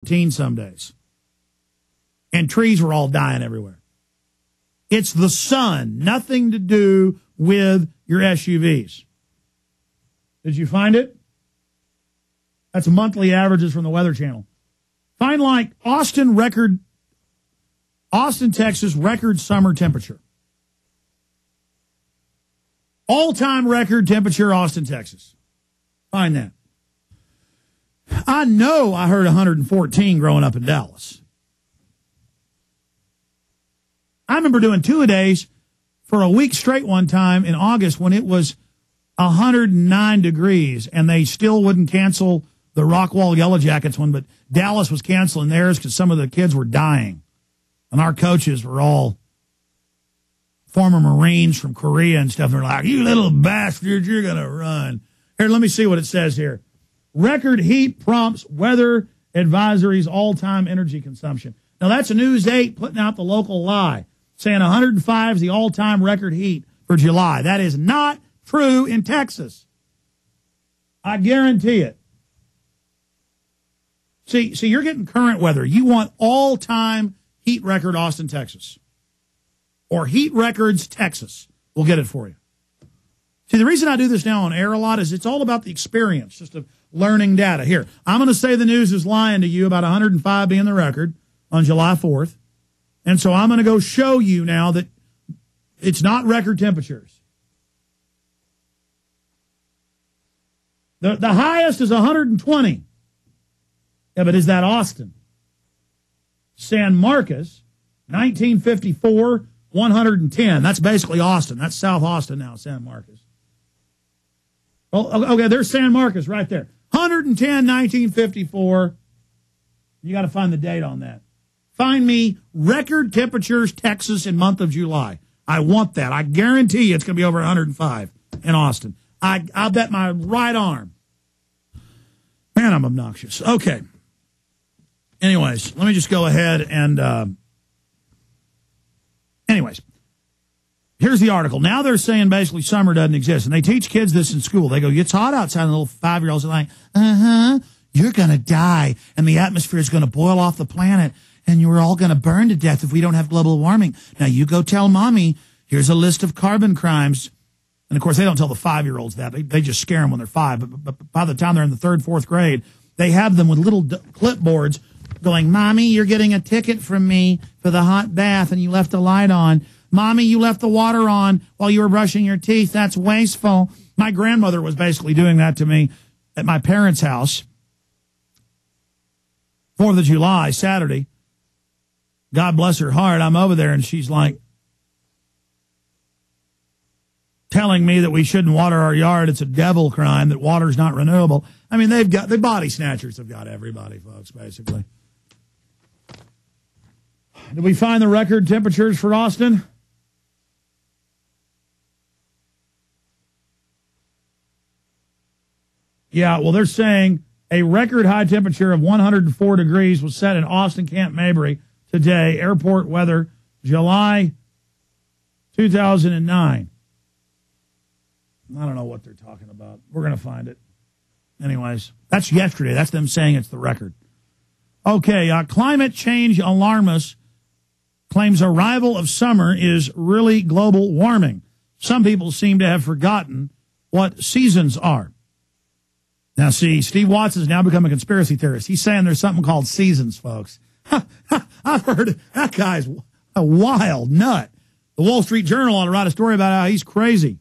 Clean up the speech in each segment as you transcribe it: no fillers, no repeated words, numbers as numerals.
some days. And trees were all dying everywhere. It's the sun, nothing to do with your SUVs. Did you find it? That's monthly averages from the Weather Channel. Find like Austin, Texas, record summer temperature. All-time record temperature, Austin, Texas. Find that. I know I heard 114 growing up in Dallas. I remember doing two-a-days for a week straight one time in August when it was 109 degrees, and they still wouldn't cancel the Rockwall Yellow Jackets one, but Dallas was canceling theirs because some of the kids were dying. And our coaches were all former Marines from Korea and stuff. They're like, you little bastards, you're going to run. Here, let me see what it says here. Record heat prompts weather advisories, all-time energy consumption. Now, that's a News 8 putting out the local lie, saying 105 is the all-time record heat for July. That is not true in Texas. I guarantee it. See, you're getting current weather. You want all-time heat record Austin, Texas. Or heat records Texas. We'll get it for you. See, the reason I do this now on air a lot is it's all about the experience, just of learning data. Here, I'm going to say the news is lying to you about 105 being the record on July 4th. And so I'm going to go show you now that it's not record temperatures. The highest is 120. Yeah, but is that Austin? San Marcos, 1954, 110. That's basically Austin. That's South Austin now, San Marcos. Oh, okay, there's San Marcos right there. 110, 1954. You got to find the date on that. Find me record temperatures, Texas, in month of July. I want that. I guarantee you it's going to be over 105 in Austin. I'll bet my right arm. Man, I'm obnoxious. Okay. Anyways, let me just go ahead and, anyways, here's the article. Now they're saying basically summer doesn't exist, and they teach kids this in school. They go, it's hot outside, and little 5-year-olds are like, you're going to die, and the atmosphere is going to boil off the planet, and you're all going to burn to death if we don't have global warming. Now you go tell mommy, here's a list of carbon crimes. And, of course, they don't tell the 5-year-olds that. They just scare them when they're 5. But by the time they're in the 3rd, 4th grade, they have them with little clipboards going, Mommy, you're getting a ticket from me for the hot bath and you left the light on. Mommy, you left the water on while you were brushing your teeth. That's wasteful. My grandmother was basically doing that to me at my parents' house. 4th of July, Saturday. God bless her heart. I'm over there and she's like telling me that we shouldn't water our yard. It's a devil crime, that water's not renewable. I mean, the body snatchers have got everybody, folks, basically. Did we find the record temperatures for Austin? Yeah, well, they're saying a record high temperature of 104 degrees was set in Austin, Camp Mabry today. Airport weather, July 2009. I don't know what they're talking about. We're going to find it. Anyways, that's yesterday. That's them saying it's the record. Okay, climate change alarmist claims arrival of summer is really global warming. Some people seem to have forgotten what seasons are. Now, see, Steve Watts has now become a conspiracy theorist. He's saying there's something called seasons, folks. I've heard that guy's a wild nut. The Wall Street Journal ought to write a story about how he's crazy.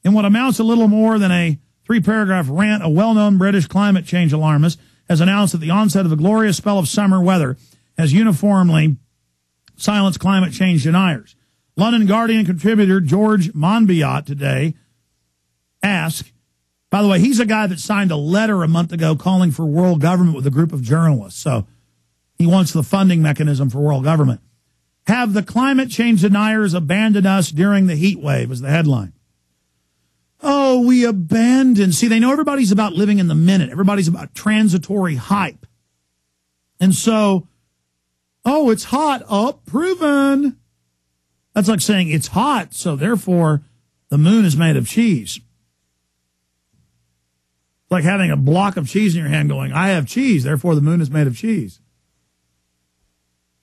In what amounts to little more than a 3-paragraph rant, a well-known British climate change alarmist has announced that the onset of a glorious spell of summer weather has uniformly silenced climate change deniers. London Guardian contributor George Monbiot today asked, by the way, he's a guy that signed a letter a month ago calling for world government with a group of journalists, so he wants the funding mechanism for world government. Have the climate change deniers abandoned us during the heat wave, is the headline. Oh, we abandoned. See, they know everybody's about living in the minute. Everybody's about transitory hype. And so, oh, it's hot. Oh, proven. That's like saying it's hot, so therefore the moon is made of cheese. like having a block of cheese in your hand going, I have cheese, therefore the moon is made of cheese.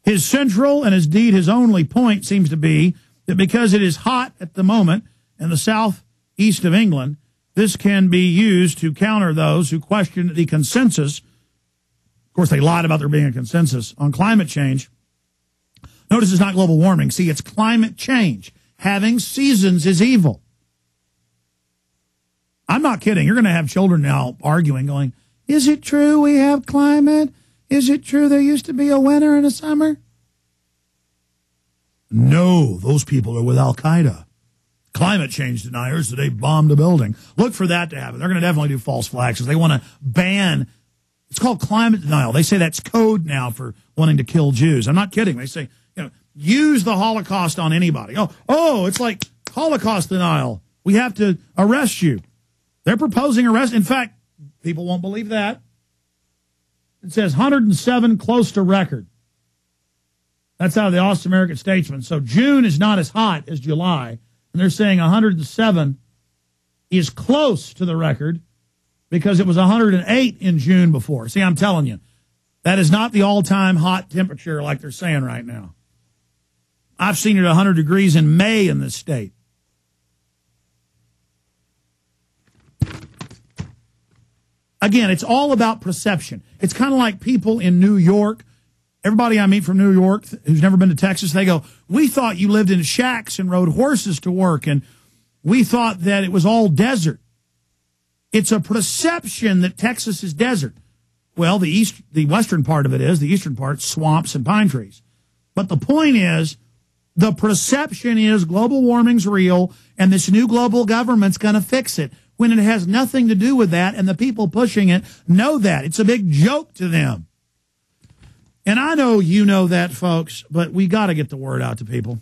His central and indeed his only point seems to be that because it is hot at the moment in the southeast of England, this can be used to counter those who question the consensus. Of course, they lied about there being a consensus on climate change. Notice it's not global warming. See, it's climate change. Having seasons is evil. I'm not kidding. You're going to have children now arguing, going, is it true we have climate? Is it true there used to be a winter and a summer? No, those people are with Al-Qaeda. Climate change deniers today bombed a building. Look for that to happen. They're going to definitely do false flags because they want to ban. It's called climate denial. They say that's code now for wanting to kill Jews. I'm not kidding. They say, use the Holocaust on anybody. Oh, it's like Holocaust denial. We have to arrest you. They're proposing arrest. In fact, people won't believe that. It says 107 close to record. That's out of the Austin American Statesman. So June is not as hot as July. And they're saying 107 is close to the record because it was 108 in June before. See, I'm telling you, that is not the all-time hot temperature like they're saying right now. I've seen it 100 degrees in May in this state. Again, it's all about perception. It's kind of like people in New York. Everybody I meet from New York who's never been to Texas, they go, we thought you lived in shacks and rode horses to work, and we thought that it was all desert. It's a perception that Texas is desert. Well, the western part of it is, the eastern part, swamps and pine trees. But the point is, the perception is global warming's real, and this new global government's going to fix it, when it has nothing to do with that, and the people pushing it know that. It's a big joke to them. And I know you know that, folks, but we got to get the word out to people.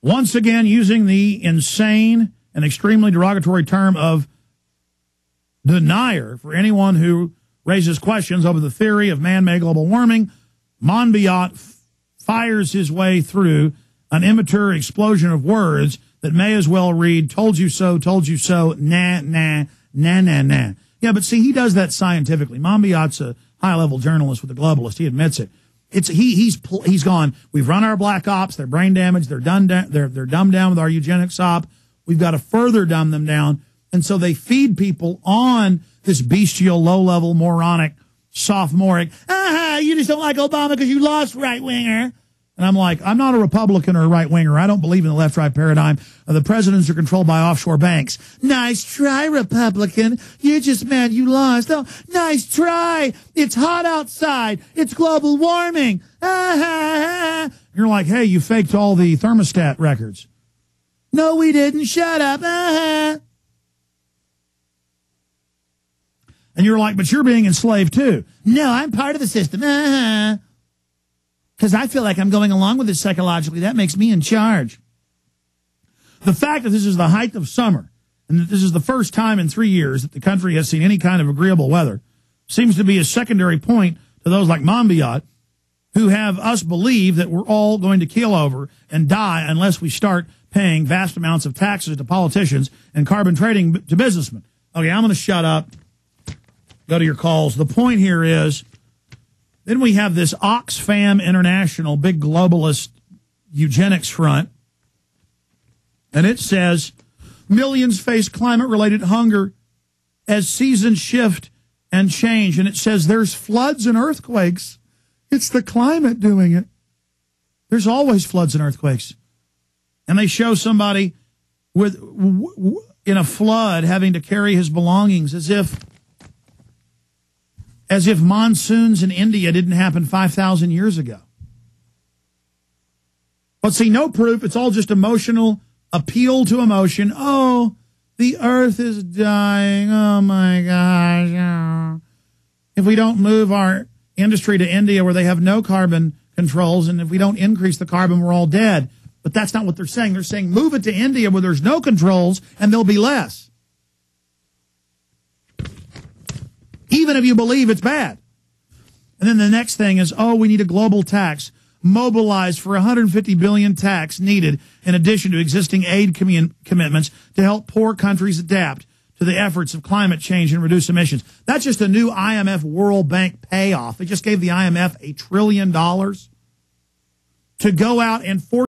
Once again, using the insane and extremely derogatory term of denier for anyone who raises questions over the theory of man-made global warming, Monbiot fires his way through an immature explosion of words that may as well read, told you so, nah, nah, nah, nah, nah. Yeah, but see, he does that scientifically. Monbiot's a high-level journalist with the Globalist. He admits it. He's gone, we've run our black ops, they're brain damaged, they're dumbed down with our eugenics op. We've got to further dumb them down. And so they feed people on this bestial, low-level, moronic, sophomoric, you just don't like Obama because you lost, right-winger. And I'm like, I'm not a Republican or a right-winger. I don't believe in the left-right paradigm. The presidents are controlled by offshore banks. Nice try, Republican. You're just mad you lost. Oh, nice try. It's hot outside. It's global warming. You're like, hey, you faked all the thermostat records. No, we didn't. Shut up. And you're like, but you're being enslaved too. No, I'm part of the system. Because I feel like I'm going along with this psychologically. That makes me in charge. The fact that this is the height of summer and that this is the first time in 3 years that the country has seen any kind of agreeable weather seems to be a secondary point to those like Monbiot who have us believe that we're all going to keel over and die unless we start paying vast amounts of taxes to politicians and carbon trading to businessmen. Okay, I'm going to shut up. Go to your calls. The point here is, then we have this Oxfam International, big globalist eugenics front, and it says millions face climate-related hunger as seasons shift and change. And it says there's floods and earthquakes. It's the climate doing it. There's always floods and earthquakes. And they show somebody in a flood having to carry his belongings as if monsoons in India didn't happen 5,000 years ago. But see, no proof. It's all just emotional appeal to emotion. Oh, the earth is dying. Oh, my gosh. Oh. If we don't move our industry to India where they have no carbon controls, and if we don't increase the carbon, we're all dead. But that's not what they're saying. They're saying move it to India where there's no controls and there'll be less. Even if you believe it's bad. And then the next thing is, oh, we need a global tax. mobilized for $150 billion tax needed in addition to existing aid commitments to help poor countries adapt to the efforts of climate change and reduce emissions. That's just a new IMF World Bank payoff. They just gave the IMF $1 trillion to go out and force